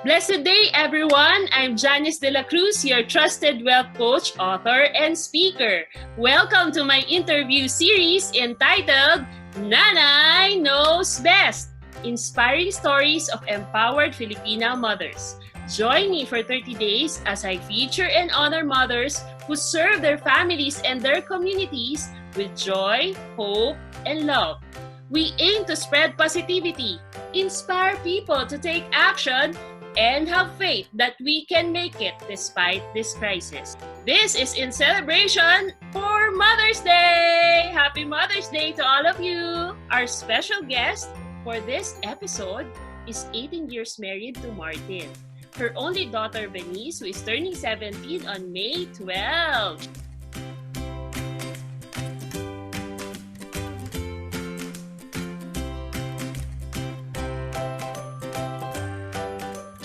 Blessed day, everyone! I'm Senorin-Delacruz, your trusted wealth coach, author, and speaker. Welcome to my interview series entitled Nanay Knows Best, Inspiring Stories of Empowered Filipina Mothers. Join me for 30 days as I feature and honor mothers who serve their families and their communities with joy, hope, and love. We aim to spread positivity, inspire people to take action, and have faith that we can make it despite this crisis. This is in celebration for Mother's Day! Happy Mother's Day to all of you! Our special guest for this episode is 18 years married to Martin. Her only daughter, Venice, who is turning 17 on May 12.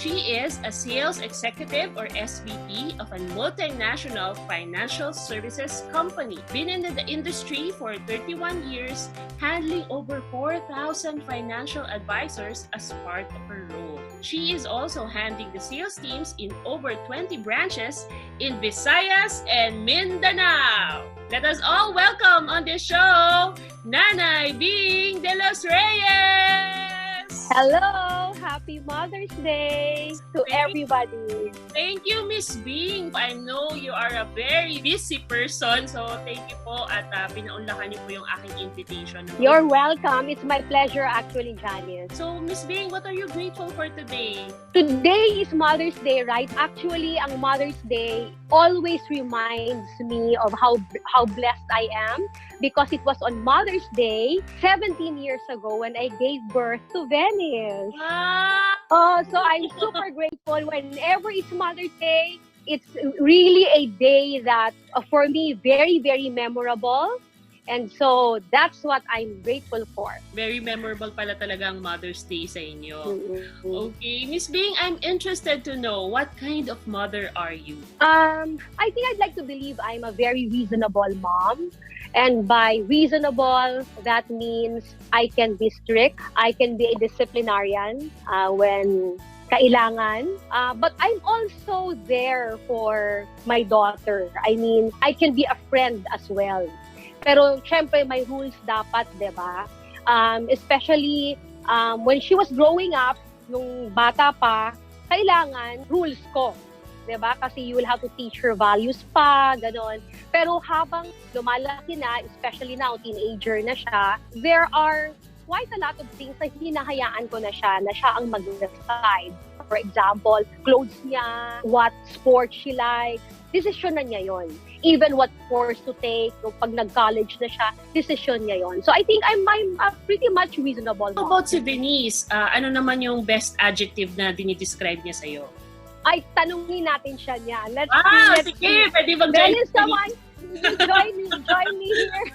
She is a sales executive or SVP of a multinational financial services company. Been in the industry for 31 years, handling over 4,000 financial advisors as part of her role. She is also handling the sales teams in over 20 branches in Visayas and Mindanao. Let us all welcome on this show, Nanay de Los Reyes! Hello! Happy Mother's Day to everybody! Thank you, Miss Bing. I know you are a very busy person, so thank you po at pinaunlakan niyo po yung aking invitation. You're welcome. It's my pleasure actually, Janice. So, Miss Bing, what are you grateful for today? Today is Mother's Day, right? Actually, ang Mother's Day always reminds me of how blessed I am because it was on Mother's Day 17 years ago when I gave birth to Venice. Wow! Oh, so I'm super grateful. Whenever it's Mother's Day, it's really a day that for me very, very memorable. And so that's what I'm grateful for. Very memorable pala talaga ang Mother's Day sa inyo. Mm-hmm. Okay, Miss Bing, I'm interested to know what kind of mother are you? I think I'd like to believe I'm a very reasonable mom. And by reasonable, that means I can be strict. I can be a disciplinarian when kailangan. But I'm also there for my daughter. I mean, I can be a friend as well. Pero syempre may rules dapat, 'di ba? Especially when she was growing up, nung bata pa, kailangan rules ko, 'di ba? Kasi you will have to teach her values pa, ganon. Pero habang lumalaki na, especially now teenager na siya, there are quite a lot of things na hinahayaan ko na siya ang mag-decide. For example, clothes niya, what sport she likes, decision na niya yon. Even what course to take, pag nag-college na siya, decision niya yon. So I think I'm pretty much reasonable. How about si Venice? Ano naman yung best adjective na dinidescribe niya sa'yo? Ay, tanungin natin siya niya. Let's sige! Pwede bang Venice naman, join me here.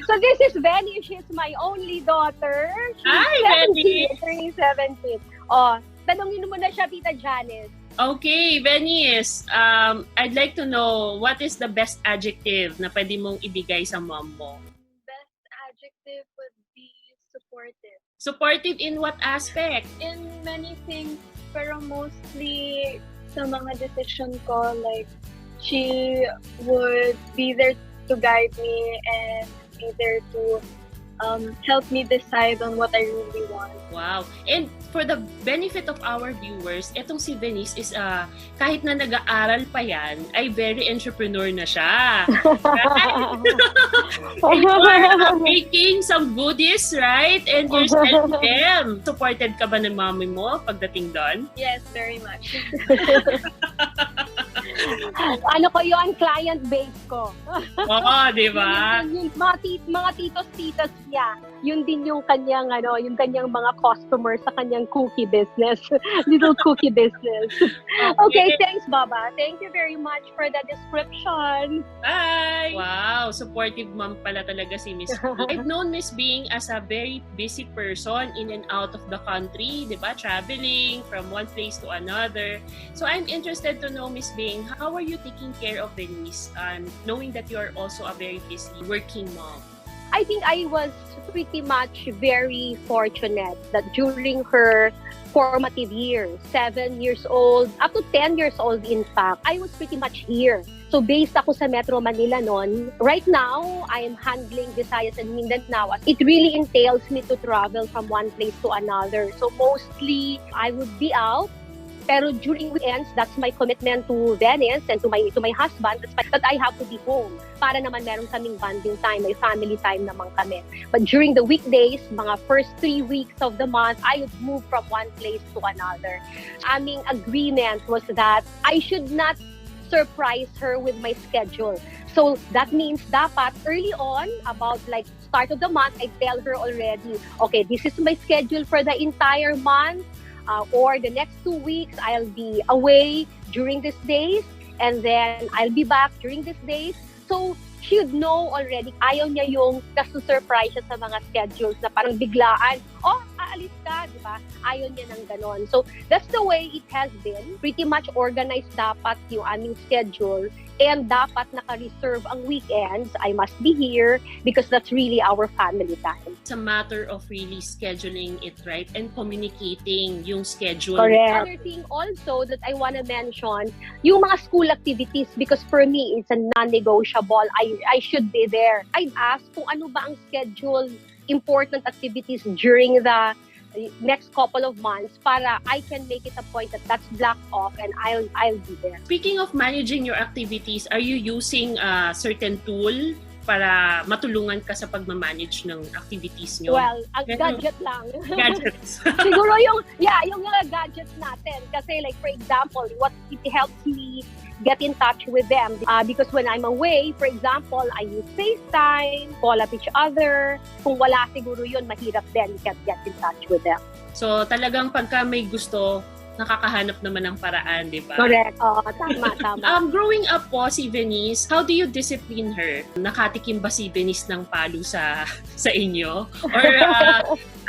So this is Venice. She's my only daughter. She's 17. Oh, tanungin mo na siya, Tita Janice. Okay, Venice, I'd like to know what is the best adjective na pwede mong ibigay sa mom mo? Best adjective would be supportive. Supportive in what aspect? In many things, pero mostly sa mga decision ko, like, she would be there to guide me and be there to help me decide on what I really want. Wow. And for the benefit of our viewers, etong si Venice is kahit na nag-aaral pa yan, ay very entrepreneur na siya. Right? And you are making some goodies, right? And you're selling them. Supported ka ba ng mami mo pagdating doon? Yes, very much. Ano ko yun, client base ko. Oo, di ba? Yung mga titos-titos niya, yun din yung kanyang mga customer sa kanyang cookie business. Little cookie business. Okay, thanks, Baba. Thank you very much for the description. Bye! Wow, supportive mom pala talaga si Miss Bing. I've known Miss Bing as a very busy person in and out of the country, di ba? Traveling from one place to another. So I'm interested to know, Miss Bing, how are you taking care of Venice, knowing that you are also a very busy working mom? I think I was pretty much very fortunate that during her formative years, 7 years old, up to 10 years old in fact, I was pretty much here. So based ako sa Metro Manila noon, right now, I am handling Visayas and Mindanao. It really entails me to travel from one place to another. So mostly, I would be out. Pero during weekends, that's my commitment to Venice and to my husband that I have to be home para naman meron kaming bonding time, may family time naman kami. But during the weekdays, mga first 3 weeks of the month, I would move from one place to another. Aming agreement was that I should not surprise her with my schedule. So that means dapat early on, about like start of the month, I tell her already, okay, this is my schedule for the entire month. Or the next 2 weeks, I'll be away during these days, and then I'll be back during these days. So she would know already. Ayaw niya yung nasusurprise siya sa mga schedules na parang biglaan. Oh, aalis ka, di ba? Ayaw niya ng ganon. So that's the way it has been. Pretty much organized dapat yung aming schedule. And dapat naka-reserve ang weekends. I must be here because that's really our family time. It's a matter of really scheduling it right and communicating yung schedule. Correct. Another thing also that I want to mention, yung mga school activities, because for me, it's a non-negotiable. I should be there. I'd ask kung ano ba ang schedule, important activities during the next couple of months para I can make it a point that that's blocked off and I'll be there. Speaking of managing your activities, are you using a certain tool para matulungan ka sa pagmamanage ng activities nyo? Well, ang gadget lang. Gadgets. Siguro yung gadgets natin. Kasi like for example, what it helps me get in touch with them. Because when I'm away, for example, I use FaceTime, call up each other. Kung wala siguro yun, mahirap din get in touch with them. So talagang pagka may gusto, nakakahanap naman ng paraan, di ba? Correct. Tama. Growing up po, si Venice, how do you discipline her? Nakatikim ba si Venice ng palo sa inyo? Or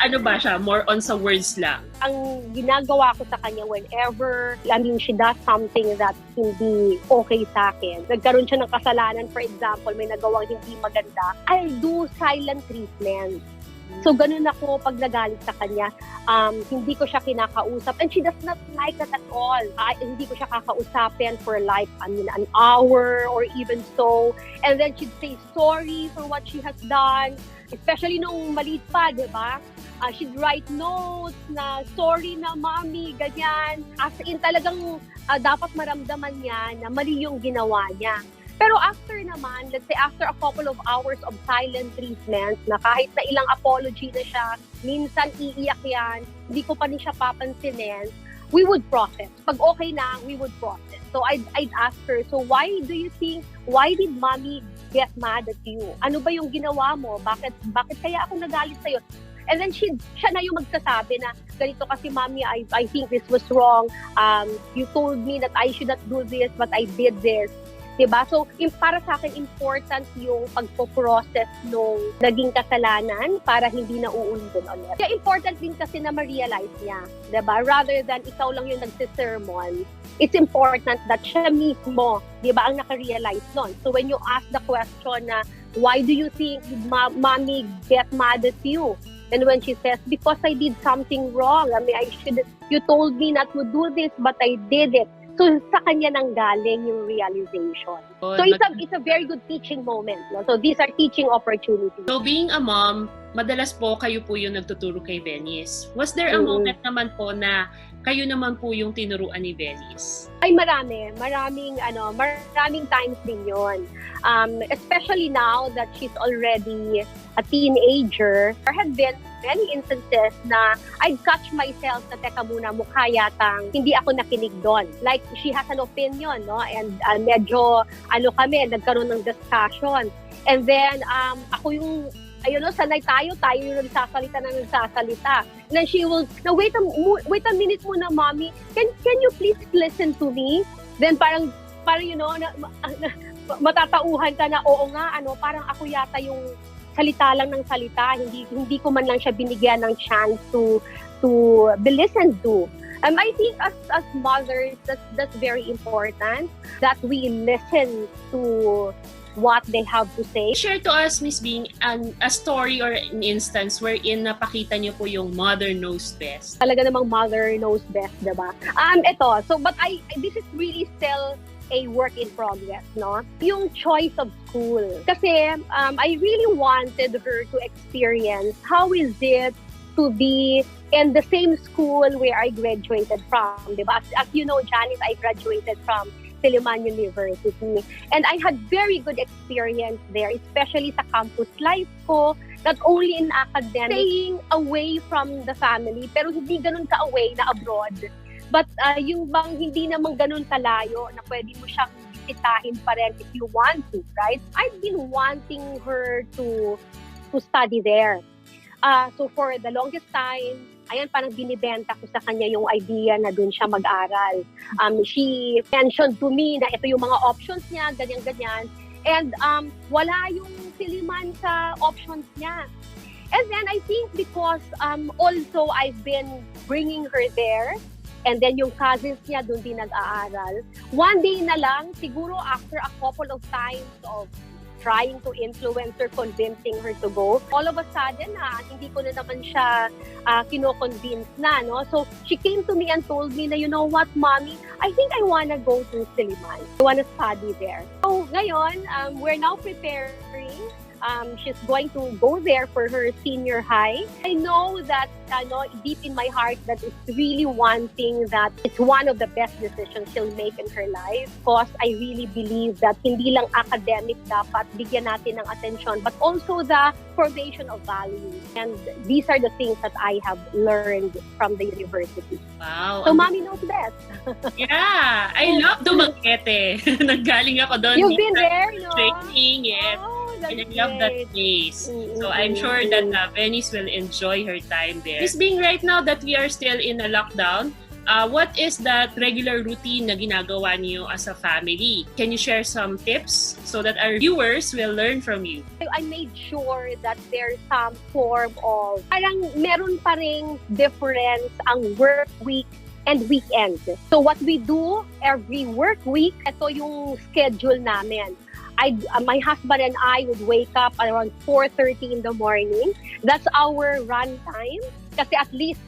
ano ba siya? More on sa words lang? Ang ginagawa ko sa kanya whenever, she does something that hindi okay sa akin. Nagkaroon siya ng kasalanan, for example, may nagawang hindi maganda, I'll do silent treatment. So, ganun ako pag nagalit sa kanya. Hindi ko siya kinakausap. And she does not like that at all. Hindi ko siya kakausapin for like, an hour or even so. And then she'd say sorry for what she has done. Especially nung maliit pa, di ba? She'd write notes na sorry na mommy, ganyan. As in talagang dapat maramdaman niya na mali yung ginawa niya. Pero after naman, let's say after a couple of hours of silent treatment, na kahit na ilang apology na siya, minsan iiyak yan, hindi ko pa rin siya papansinin, we would process. Pag okay na, we would process. So I'd ask her, so why did mommy get mad at you? Ano ba yung ginawa mo? Bakit kaya ako nagalit sa'yo? And then siya na yung magsasabi na, ganito kasi mommy, I think this was wrong. You told me that I should not do this, but I did this. Diba? So, para sa akin, important yung pagpo-process nung naging kasalanan para hindi na uulitin ulit. Kaya important din kasi na ma-realize niya. Diba? Rather than ikaw lang yung nagsisermon, it's important that siya mismo, diba, ang naka-realize nun. So, when you ask the question na, why do you think mommy get mad at you? And when she says, because I did something wrong. You told me not to do this, but I did it. So, sa kanya nang galing yung realization. So, it's a very good teaching moment. No? So, these are teaching opportunities. So, being a mom, madalas po kayo po yung nagtuturo kay Venice. Was there a moment naman po na kayo naman po yung tinuruan ni Venice? Ay, maraming times din yun. Especially now that she's already a teenager, there have been many instances na I'd catch myself na teka muna, mukha yatang hindi ako nakinig doon. Like, she has an opinion, no? And medyo, nagkaroon ng discussion. And then, ako yung, sanay tayo yung nagsasalita. And then she will, wait a minute muna, mommy. Can you please listen to me? Then parang matatauhan ka na, oo nga, parang ako yata yung salita lang ng salita, hindi ko man lang siya binigyan ng chance to be listened to. I think as mothers, that's very important that we listen to what they have to say. Share to us, Miss Bing, a story or an instance wherein napakita niyo po yung mother knows best. Talaga namang mother knows best, diba? This is really still a work in progress, no? Yung choice of school. Kasi I really wanted her to experience how is it to be in the same school where I graduated from, diba? As you know, Janice, I graduated from Philemon University. And I had very good experience there, especially sa campus life ko, not only in academics, staying away from the family, pero hindi ganun ka-away na abroad. But yung bang hindi naman ganun kalayo na pwede mo siyang bisitahin pa rin if you want to, right? I've been wanting her to study there. So for the longest time, ayan, parang binibenta ko sa kanya yung idea na dun siya mag-aral. She mentioned to me na ito yung mga options niya, ganyan-ganyan. And wala yung Philemon sa options niya. And then I think because also I've been bringing her there, and then yung cousins niya dun din nag-aaral. One day na lang, siguro after a couple of times of trying to influence her, convincing her to go. All of a sudden, hindi ko na naman siya kino-convince na, no? So, she came to me and told me na, you know what, Mommy, I think I wanna go to Philemon. I wanna study there. So, ngayon, we're now preparing. She's going to go there for her senior high. I know that, deep in my heart, that it's really one thing that it's one of the best decisions she'll make in her life. Because I really believe that hindi lang academic dapat bigyan natin ng attention, but also the formation of values. And these are the things that I have learned from the university. Wow. So, Mommy knows best. Yeah, I love Dumaguete. Naggaling ako doon. You've been there, no? Training, yes. Oh, And I love that place. So I'm sure that Venice will enjoy her time there. Miss Bing, right now that we are still in a lockdown, what is that regular routine na ginagawa niyo as a family? Can you share some tips so that our viewers will learn from you? I made sure that there's some form of, parang meron pa ring difference ang work week and weekend. So what we do every work week, ito yung schedule namin. My husband and I would wake up around 4:30 in the morning. That's our run time. Kasi at least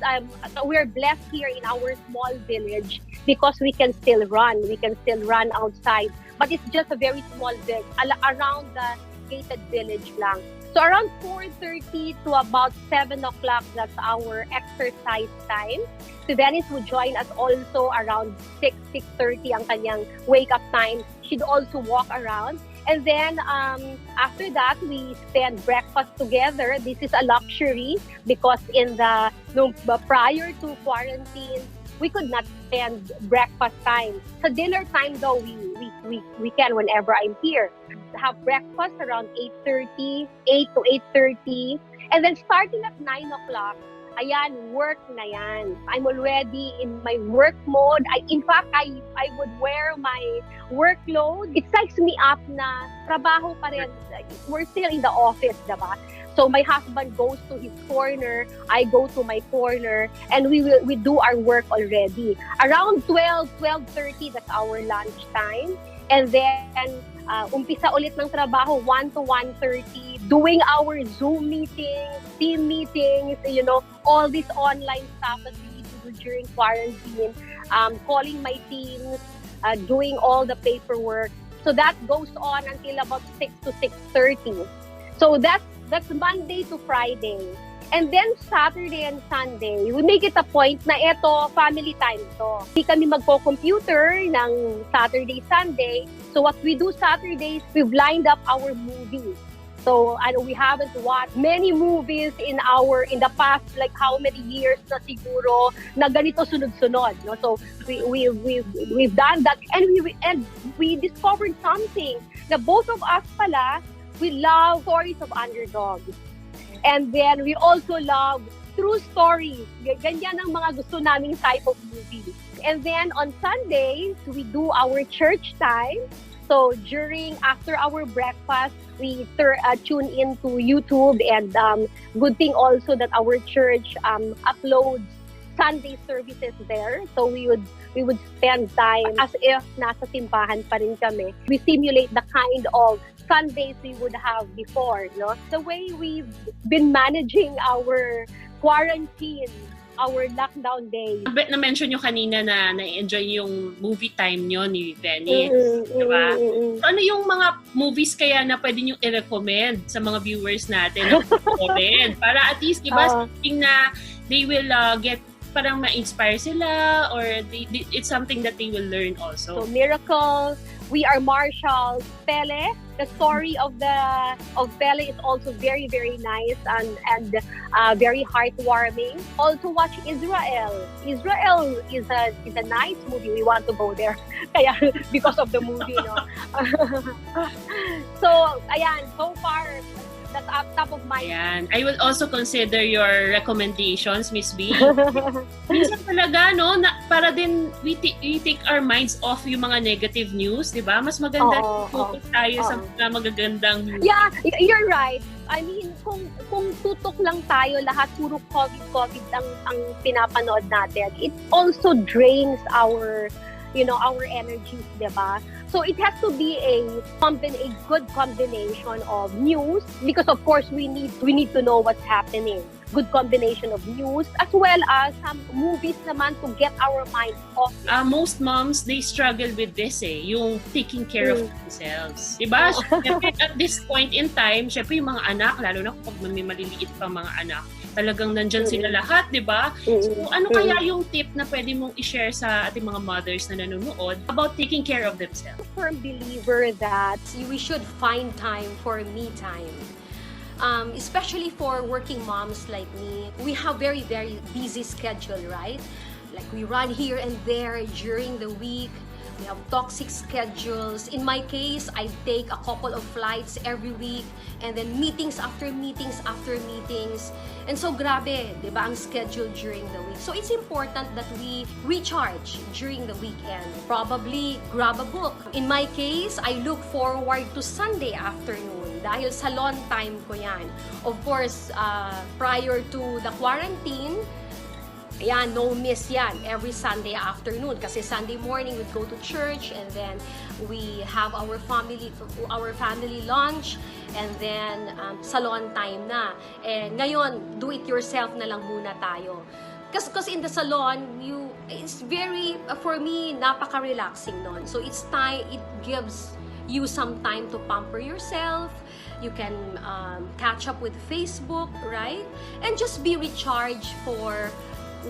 we're blessed here in our small village because we can still run. We can still run outside. But it's just a very small village, around the gated village lang. So around 4:30 to about 7 o'clock, that's our exercise time. Si Dennis would join us also around 6:30 ang kanyang wake-up time. She'd also walk around. And then after that, we spend breakfast together. This is a luxury because prior to quarantine, we could not spend breakfast time. Sa dinner time though, we can whenever I'm here. Have breakfast around 8:30, 8 to 8:30. And then starting at 9 o'clock, ayan, work na yan. I'm already in my work mode. In fact, I would wear my work clothes. It psychs me up na trabaho pa rin. We're still in the office, diba? So my husband goes to his corner, I go to my corner, and we do our work already. Around 12:30, that's our lunch time. And then, umpisa ulit ng trabaho, 1 to 1:30, doing our Zoom meetings, team meetings, all this online stuff that we need to do during quarantine, calling my teams, doing all the paperwork. So that goes on until about 6 to 6:30. So that's Monday to Friday. And then Saturday and Sunday, we make it a point na eto, family time to. Hindi kami magko-computer ng Saturday, Sunday. So what we do Saturdays, we've lined up our movies. So we haven't watched many movies in the past, like how many years na siguro na ganito sunod-sunod. No? So we've done that, and we discovered something na both of us pala, we love stories of underdogs. And then we also love true stories. Ganyan ang mga gusto naming type of movies. And then on Sundays, we do our church time. So after our breakfast, we tune into YouTube, and good thing also that our church uploads Sunday services there. So we would spend time as if nasa simbahan pa rin kami. We simulate the kind of Sundays we would have before, no? The way we've been managing our quarantine, our lockdown days. Na-mention nyo kanina na na-enjoy yung movie time nyo ni Venice, diba? So, ano yung mga movies kaya na pwede nyo i-recommend sa mga viewers natin na para at least, diba, something na they will get parang ma-inspire sila or it's something that they will learn also. So, Miracle, We Are Marshall, Pele. The story of Pele is also very, very nice and very heartwarming. Also watch Israel. Israel is a nice movie. We want to go there. Kaya because of the movie, no. So, ayan, so far that's up top of my mind. I will also consider your recommendations, Miss B. Minsan talaga, no, na, para din we take our minds off yung mga negative news, di ba? Mas maganda focus tayo sa mga magagandang news. Yeah, you're right. I mean, kung tutok lang tayo, lahat puro COVID ang pinapanood natin, it also drains our energies, di ba? So it has to be a good combination of news, because of course we need to know what's happening. Good combination of news as well as some movies naman to get our mind off. Most moms, they struggle with this yung taking care of themselves. Diba? At this point in time, syempre yung mga anak, lalo na kapag may maliliit pa mga anak, talagang nandyan sila lahat, diba? So ano kaya yung tip na pwede mong i-share sa ating mga mothers na nanonood about taking care of themselves? I'm a firm believer that we should find time for me time. Especially for working moms like me, we have very, very busy schedule, right? Like we run here and there during the week. We have toxic schedules. In my case, I take a couple of flights every week and then meetings after meetings after meetings. And so grabe, di ba, ang schedule during the week. So it's important that we recharge during the weekend. Probably grab a book. In my case, I look forward to Sunday afternoon dahil salon time ko yan. Of course, prior to the quarantine, ayan, no miss yan. Every Sunday afternoon. Kasi Sunday morning, we'd go to church and then we have our family lunch and then salon time na. And ngayon, do it yourself na lang muna tayo. Because in the salon, it's very, for me, napaka-relaxing nun. So it's time, it gives you some time to pamper yourself. You can catch up with Facebook, right? And just be recharged for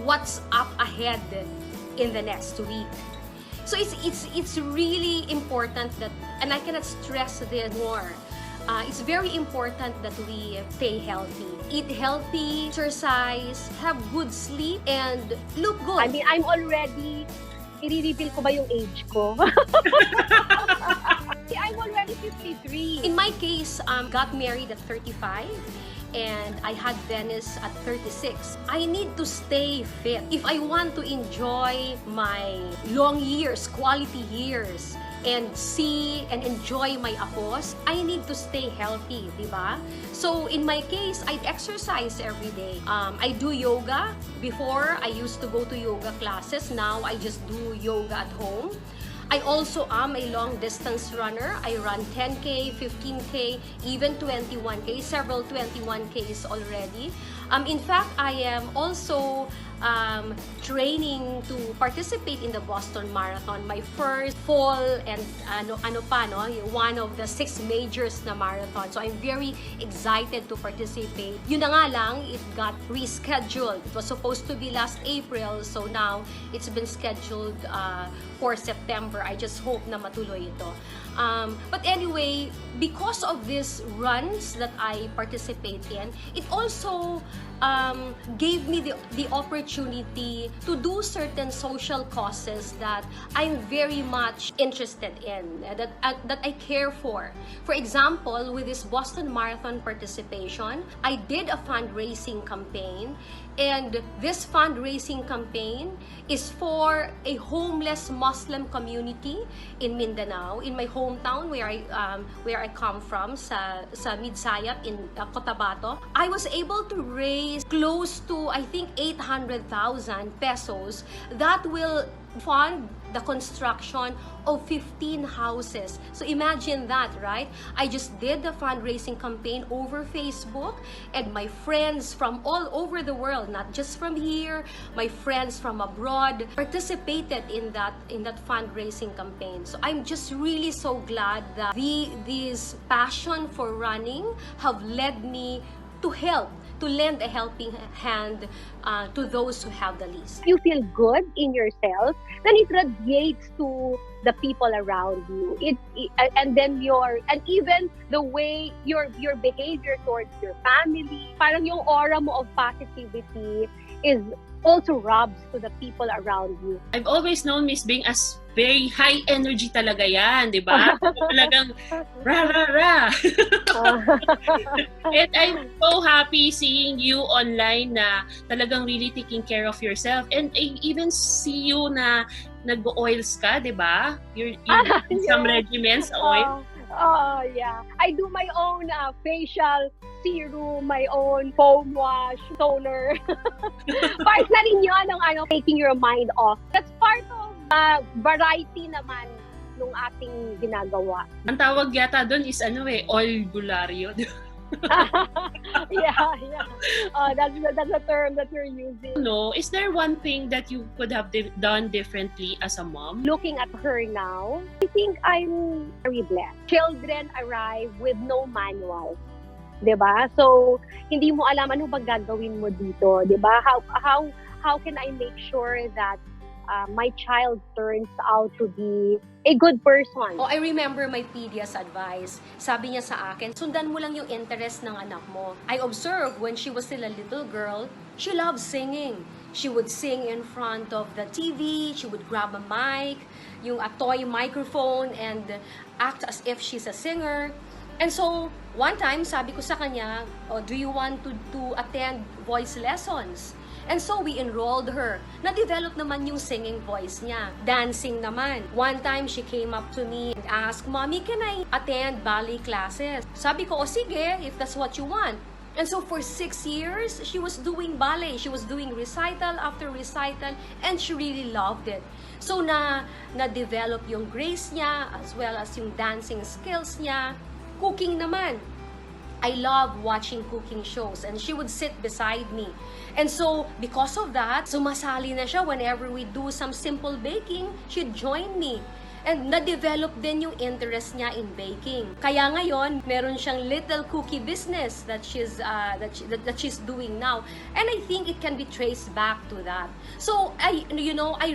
what's up ahead in the next week. So it's really important that, and I cannot stress this more, it's very important that we stay healthy. Eat healthy, exercise, have good sleep, and look good. I mean, I'm already, i-reveal ko ba yung age ko? I'm already 53. In my case, got married at 35. And I had Venice at 36. I need to stay fit. If I want to enjoy my long years, quality years, and see and enjoy my apos, I need to stay healthy, di ba? So in my case, I exercise every day. I do yoga. Before, I used to go to yoga classes. Now, I just do yoga at home. I also am a long-distance runner. I run 10K, 15K, even 21K, several 21Ks already. In fact, I am also training to participate in the Boston Marathon, my first fall and one of the 6 majors na marathon. So I'm very excited to participate. Yun na nga lang, it got rescheduled. It was supposed to be last April, so now it's been scheduled for September. I just hope na matuloy ito. But anyway, because of these runs that I participate in, it also gave me the opportunity to do certain social causes that I'm very much interested in, that I care for. For example, with this Boston Marathon participation, I did a fundraising campaign And this fundraising campaign is for a homeless Muslim community in Mindanao, in my hometown where I come from, sa Midsayap in Cotabato. I was able to raise close to, I think, 800,000 pesos that will fund the construction of 15 houses. So imagine that, right? I just did the fundraising campaign over Facebook, and my friends from all over the world, not just from here, my friends from abroad participated in that fundraising campaign. So I'm just really so glad that this passion for running have led me to lend a helping hand to those who have the least. You feel good in yourself, then it radiates to the people around you. And even the way your behavior towards your family, parang yung aura mo of positivity is also rubs to the people around you. I've always known Miss Bing as very high energy talaga yan, di ba? Talagang ra. And I'm so happy seeing you online na talagang really taking care of yourself. And I even see you na nag-oils ka, di ba? You're in some regimens, oil. Oh, yeah. I do my own facial serum, my own foam wash, toner. Part na rin yun ng taking your mind off. That's part of variety naman nung ating ginagawa. Ang tawag yata doon is oil bularyo. Yeah. That's a term that you're using. No, is there one thing that you could have done differently as a mom? Looking at her now, I think I'm very blessed. Children arrive with no manual. 'Di ba? So, hindi mo alam ano bang gagawin mo dito, 'di ba? How can I make sure that my child turns out to be a good person? Oh, I remember my PD's advice. Sabi niya sa akin, sundan mo lang yung interest ng anak mo. I observed when she was still a little girl, she loved singing. She would sing in front of the TV, she would grab a mic, a toy microphone, and act as if she's a singer. And so, one time, sabi ko sa kanya, do you want to attend voice lessons? And so, we enrolled her. Na-develop naman yung singing voice niya. Dancing naman. One time, she came up to me and asked, Mommy, can I attend ballet classes? Sabi ko, sige, if that's what you want. And so, for 6 years, she was doing ballet. She was doing recital after recital, and she really loved it. So, na-develop yung grace niya, as well as yung dancing skills niya. Cooking naman. I love watching cooking shows, and she would sit beside me. And so, because of that, sumasali na siya whenever we do some simple baking, she'd join me. And na-develop din yung interest niya in baking. Kaya ngayon, meron siyang little cookie business that she's doing now. And I think it can be traced back to that. So, I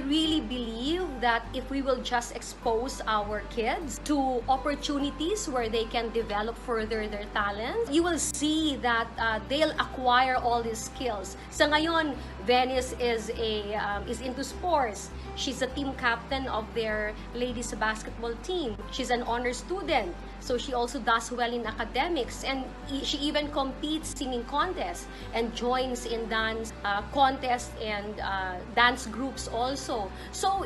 really believe that if we will just expose our kids to opportunities where they can develop further their talents, you will see that they'll acquire all these skills. Sa ngayon, Venice is into sports. She's a team captain of their ladies basketball team. She's an honor student, so she also does well in academics, and she even competes singing contests and joins in dance contests and dance groups also. So,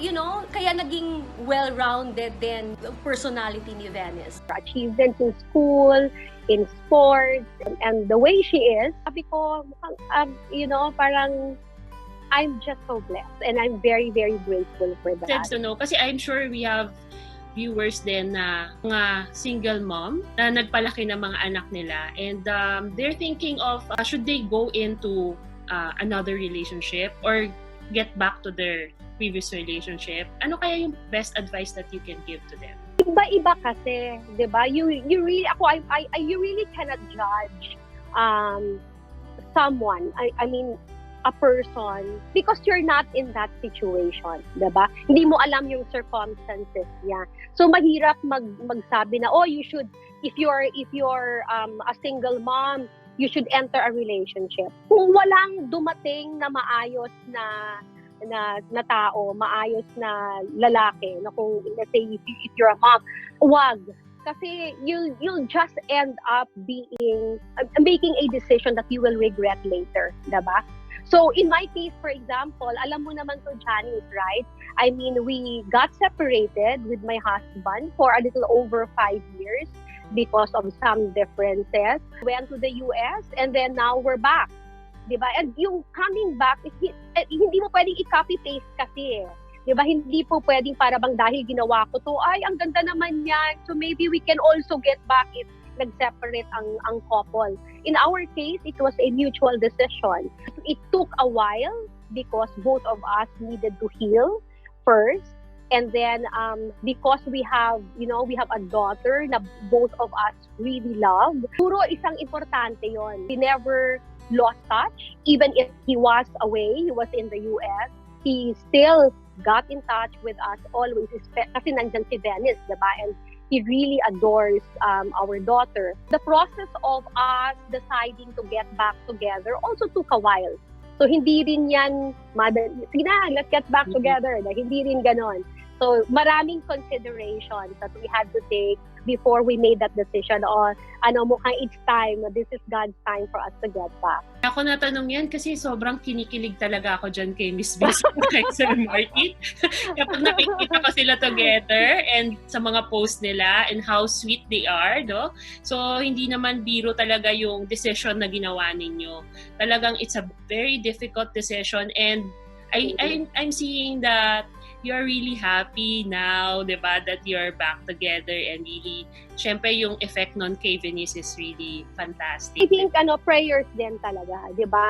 kaya naging well-rounded din personality ni Venice. Achievements in school, in sports, and the way she is, sabi ko, parang I'm just so blessed, and I'm very, very grateful for that. Said to know, kasi I'm sure we have viewers din na mga single mom na nagpalaki ng mga anak nila, and they're thinking of should they go into another relationship or get back to their previous relationship. Ano kaya yung best advice that you can give to them? Iba-iba kasi, 'di ba? You really cannot judge someone. I mean, a person, because you're not in that situation, 'di ba? Hindi mo alam yung circumstances niya. So mahirap magsabi na, you should, if you're a single mom, you should enter a relationship. Kung walang dumating na maayos na tao, maayos na lalaki, na kung let's say if you're a mom, wag. Kasi you'll just end up making a decision that you will regret later, 'di ba? So in my case, for example, alam mo naman to, Janice, right? I mean, we got separated with my husband for a little over 5 years because of some differences. Went to the US and then now we're back. Diba? And yung coming back, hindi mo pwedeng i-copy-paste kasi eh. Diba? Hindi po pwedeng para bang dahil ginawa ko to, ay, ang ganda naman yan. So maybe we can also get back if nag-separate ang couple. In our case, it was a mutual decision. It took a while because both of us needed to heal first. And then because we have a daughter na both of us really love. Puro isang importante yon. We never lost touch. Even if he was away, he was in the US, he still got in touch with us always. Kasi nandyan si Venice, diba? And he really adores our daughter. The process of us deciding to get back together also took a while. So hindi rin yan, sige na, let's get back together. Hindi rin ganon. So maraming considerations that we had to take before we made that decision on mukhang it's time, this is God's time for us to get back. Ako natanong yan kasi sobrang kinikilig talaga ako dyan kay Miss Vince kay Sir Martin. Kapag nakikita ko sila together and sa mga post nila and how sweet they are, no? So hindi naman biro talaga yung decision na ginawa ninyo. Talagang it's a very difficult decision and I'm seeing that you're really happy now, diba, that you're back together and really, syempre yung effect nun kay Venice is really fantastic. I think prayers din talaga, diba?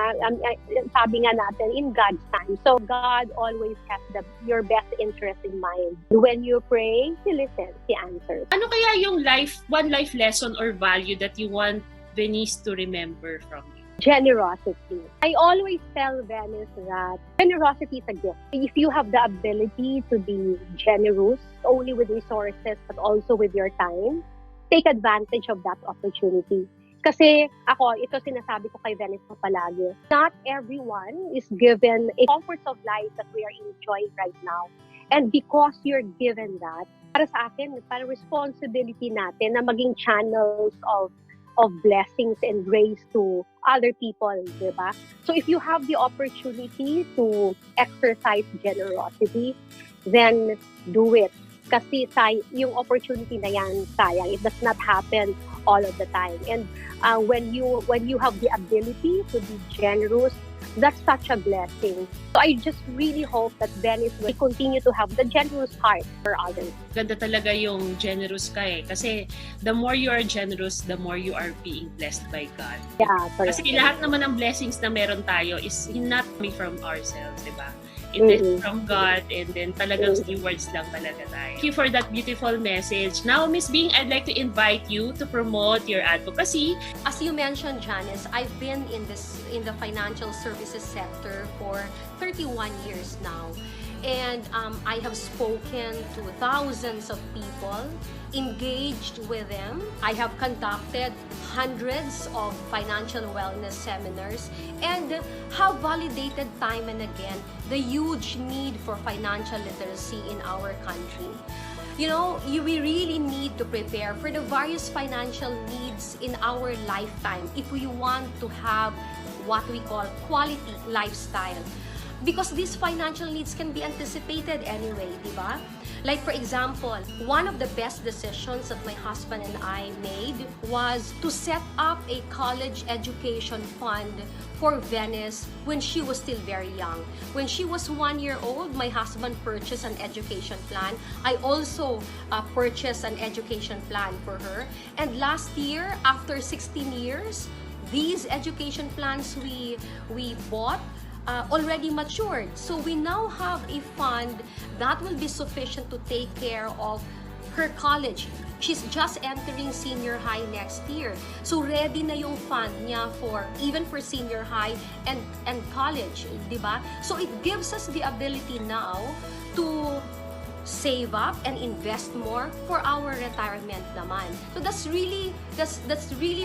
Sabi nga natin, in God's time. So God always has your best interest in mind. When you pray, He listens, He answers. Ano kaya yung one life lesson or value that you want Venice to remember from you? Generosity. I always tell Venice that generosity is a gift. If you have the ability to be generous, only with resources but also with your time, take advantage of that opportunity. Kasi ito sinasabi ko kay Venice palagi, not everyone is given a comforts of life that we are enjoying right now. And because you're given that, para sa akin, para responsibility natin na maging channels of blessings and grace to other people, diba? So if you have the opportunity to exercise generosity, then do it. Kasi yung opportunity na yan, sayang. It does not happen all of the time. And when you have the ability to be generous, that's such a blessing. So I just really hope that Venice will continue to have the generous heart for others. Ganda talaga yung generous ka eh. Kasi the more you are generous, the more you are being blessed by God. Yeah, correct. Kasi lahat naman ng blessings na meron tayo is not coming from ourselves, di ba? It is from God and then talagang stewards lang talaga tayo. Thank you for that beautiful message. Now, Miss Bing, I'd like to invite you to promote your advocacy. As you mentioned, Janice, I've been in the financial services sector for 31 years now. And I have spoken to thousands of people, engaged with them. I have conducted hundreds of financial wellness seminars and have validated time and again the huge need for financial literacy in our country. You know, we really need to prepare for the various financial needs in our lifetime if we want to have what we call quality lifestyle. Because these financial needs can be anticipated anyway, diba? Like for example, one of the best decisions that my husband and I made was to set up a college education fund for Venice when she was still very young. When she was 1 year old, my husband purchased an education plan. I also purchased an education plan for her. And last year, after 16 years, these education plans we bought already matured. So we now have a fund that will be sufficient to take care of her college. She's just entering senior high next year. So ready na yung fund niya even for senior high and college, di ba? So it gives us the ability now to save up and invest more for our retirement naman. So that's really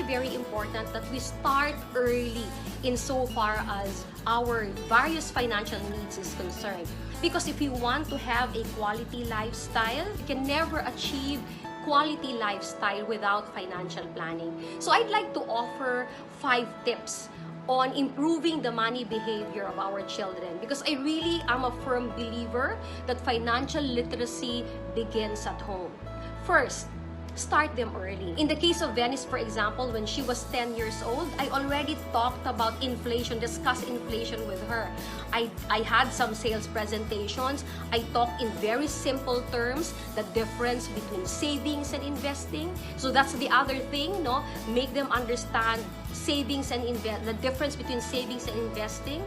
very important that we start early insofar as our various financial needs is concerned. Because if you want to have a quality lifestyle, you can never achieve quality lifestyle without financial planning. So I'd like to offer 5 tips on improving the money behavior of our children, because I really am a firm believer that financial literacy begins at home. First, start them early. In the case of Venice, for example, when she was 10 years old, I already talked about inflation, discussed inflation with her. I had some sales presentations. I talked in very simple terms, the difference between savings and investing. So that's the other thing, no? Make them understand savings and the difference between savings and investing,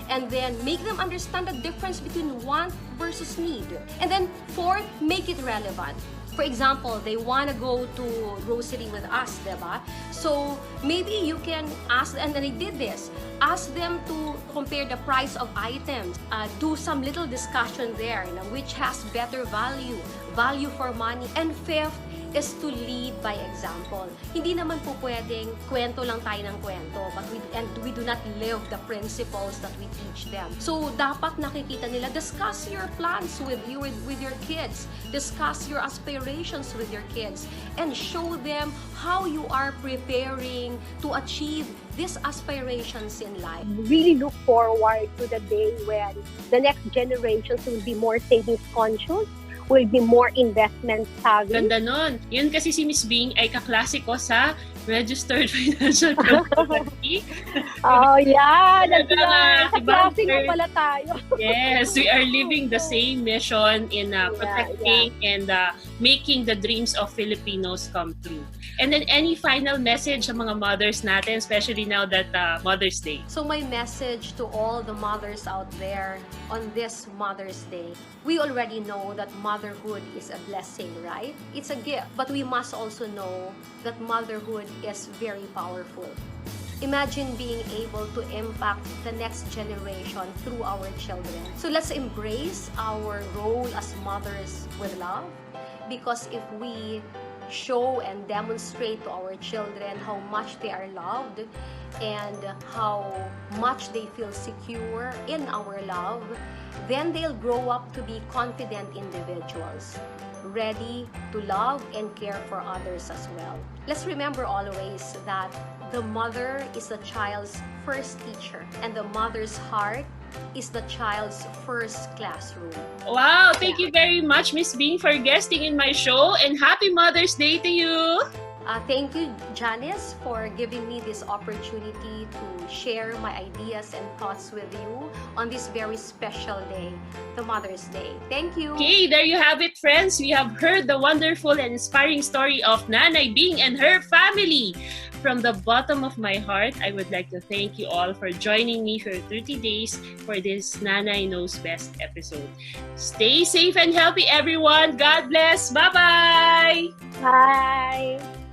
and then make them understand the difference between want versus need. And then fourth, make it relevant. For example, they want to go to grocery with us, diba? So maybe you can ask, and then I did this, ask them to compare the price of items. Do some little discussion there, which has better value for money. And fifth is to lead by example. Hindi naman po pwedeng kwento lang tayo ng kwento, but we do not live the principles that we teach them. So dapat nakikita nila, discuss your plans with your kids, discuss your aspirations with your kids, and show them how you are preparing to achieve these aspirations in life. Really look forward to the day when the next generations will be more savings conscious, will be more investment savvy. Ganda nun. Yun kasi si Miss Bing ay kaklase ko sa Registered Financial Community. Oh, yeah. That's Diba? kaklase nga pala tayo. Yes, we are living the same mission in protecting and making the dreams of Filipinos come true. And then any final message sa mga mothers natin, especially now that Mother's Day? So my message to all the mothers out there on this Mother's Day, we already know that motherhood is a blessing, right? It's a gift. But we must also know that motherhood is very powerful. Imagine being able to impact the next generation through our children. So let's embrace our role as mothers with love, because if we show and demonstrate to our children how much they are loved and how much they feel secure in our love, then they'll grow up to be confident individuals, ready to love and care for others as well. Let's remember always that the mother is the child's first teacher, and the mother's heart is the child's first classroom. Wow! Thank you very much, Miss Bing, for guesting in my show, and happy Mother's Day to you! Thank you, Janice, for giving me this opportunity to share my ideas and thoughts with you on this very special day, the Mother's Day. Thank you. Okay, there you have it, friends. We have heard the wonderful and inspiring story of Nanay Bing and her family. From the bottom of my heart, I would like to thank you all for joining me for 30 days for this Nanay Knows Best episode. Stay safe and healthy, everyone. God bless. Bye-bye. Bye.